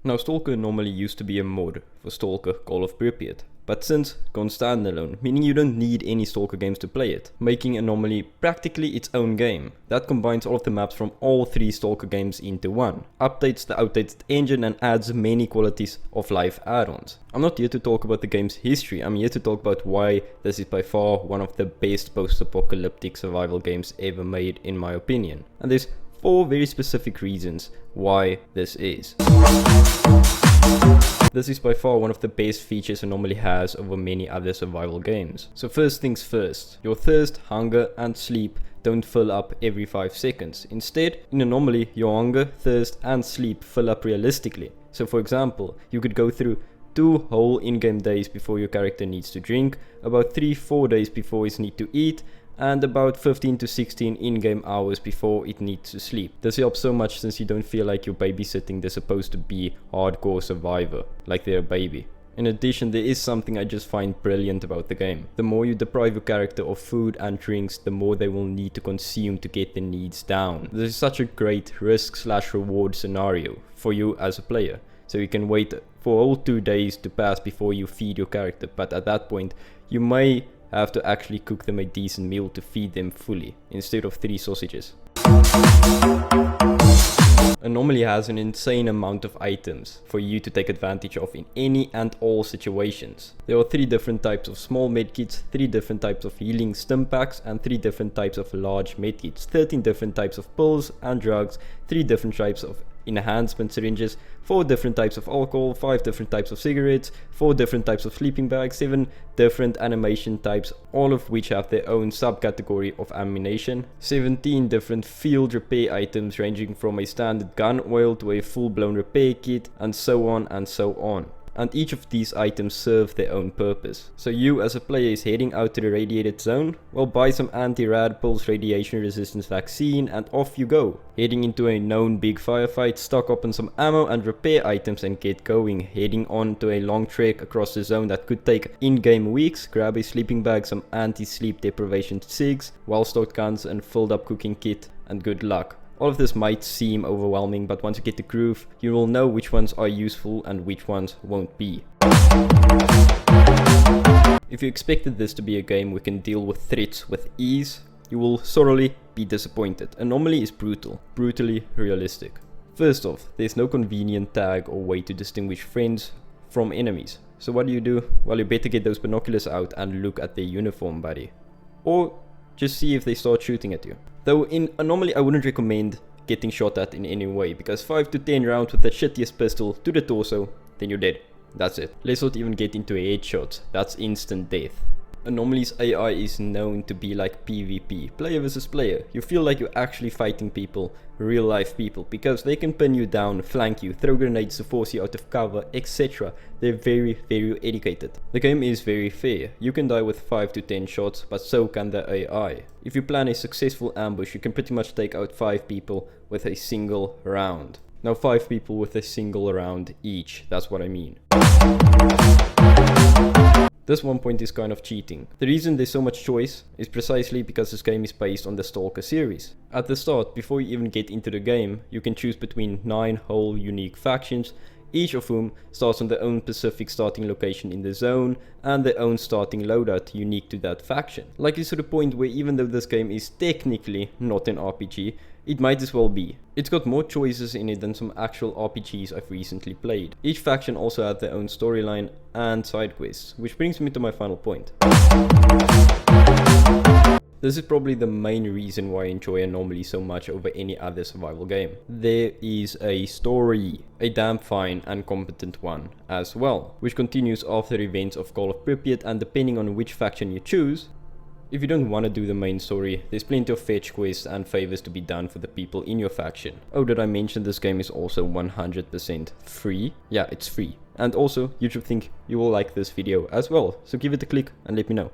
Now Stalker normally used to be a mod for Stalker Call of Pripyat, but since gone standalone, meaning you don't need any Stalker games to play it, making Anomaly practically its own game that combines all of the maps from all 3 Stalker games into one, updates the outdated engine and adds many qualities of life add-ons. I'm not here to talk about the game's history, I'm here to talk about why this is by far one of the best post-apocalyptic survival games ever made in my opinion. And there's 4 very specific reasons why this is. This is by far one of the best features Anomaly has over many other survival games. So first things first, your thirst, hunger and sleep don't fill up every 5 seconds. Instead, in Anomaly, your hunger, thirst and sleep fill up realistically. So for example, you could go through 2 whole in-game days before your character needs to drink, about 3-4 days before it needs to eat, and about 15 to 16 in-game hours before it needs to sleep. This helps so much since you don't feel like you're babysitting the supposed to be hardcore survivor, like they're a baby. In addition, there is something I just find brilliant about the game. The more you deprive your character of food and drinks, the more they will need to consume to get their needs down. This is such a great risk/reward scenario for you as a player. So you can wait for all 2 days to pass before you feed your character, but at that point you may have to actually cook them a decent meal to feed them fully, instead of 3 sausages. Anomaly has an insane amount of items for you to take advantage of in any and all situations. There are 3 different types of small medkits, 3 different types of healing stim packs and 3 different types of large medkits, 13 different types of pills and drugs, 3 different types of enhancement syringes, 4 different types of alcohol, 5 different types of cigarettes, 4 different types of sleeping bags, 7 different animation types, all of which have their own subcategory of ammunition, 17 different field repair items ranging from a standard gun oil to a full-blown repair kit, and so on and so on. And each of these items serve their own purpose. So you as a player is heading out to the radiated zone? Well, buy some anti-rad pulse radiation resistance vaccine and off you go. Heading into a known big firefight, stock up on some ammo and repair items and get going. Heading on to a long trek across the zone that could take in-game weeks, grab a sleeping bag, some anti-sleep deprivation cigs, well-stocked guns and filled up cooking kit, and good luck. All of this might seem overwhelming, but once you get the groove, you will know which ones are useful and which ones won't be. If you expected this to be a game we can deal with threats with ease, you will sorely be disappointed. Anomaly is brutal, brutally realistic. First off, there's no convenient tag or way to distinguish friends from enemies. So what do? Well, you better get those binoculars out and look at their uniform, buddy. Or just see if they start shooting at you. Though in Anomaly I wouldn't recommend getting shot at in any way, because 5 to 10 rounds with the shittiest pistol to the torso, then you're dead. That's it. Let's not even get into a headshot, that's instant death. Anomaly's AI is known to be like PvP, player versus player. You feel like you're actually fighting people, real life people, because they can pin you down, flank you, throw grenades to force you out of cover, etc. They're very educated. The game is very fair. You can die with 5 to 10 shots, but so can the AI. If you plan a successful ambush, you can pretty much take out 5 people with a single round. Now 5 people with a single round each, that's what I mean. This one point is kind of cheating. The reason there's so much choice is precisely because this game is based on the Stalker series. At the start, before you even get into the game, you can choose between 9 whole unique factions, each of whom starts on their own specific starting location in the zone and their own starting loadout unique to that faction. Like it's to the point where even though this game is technically not an RPG, it might as well be. It's got more choices in it than some actual RPGs I've recently played. Each faction also had their own storyline and side quests, which brings me to my final point. This is probably the main reason why I enjoy Anomaly so much over any other survival game. There is a story, a damn fine and competent one as well, which continues after events of Call of Pripyat, and depending on which faction you choose, if you don't want to do the main story, there's plenty of fetch quests and favors to be done for the people in your faction. Oh, did I mention this game is also 100% free? Yeah, it's free. And also, you should think you will like this video as well, so give it a click and let me know.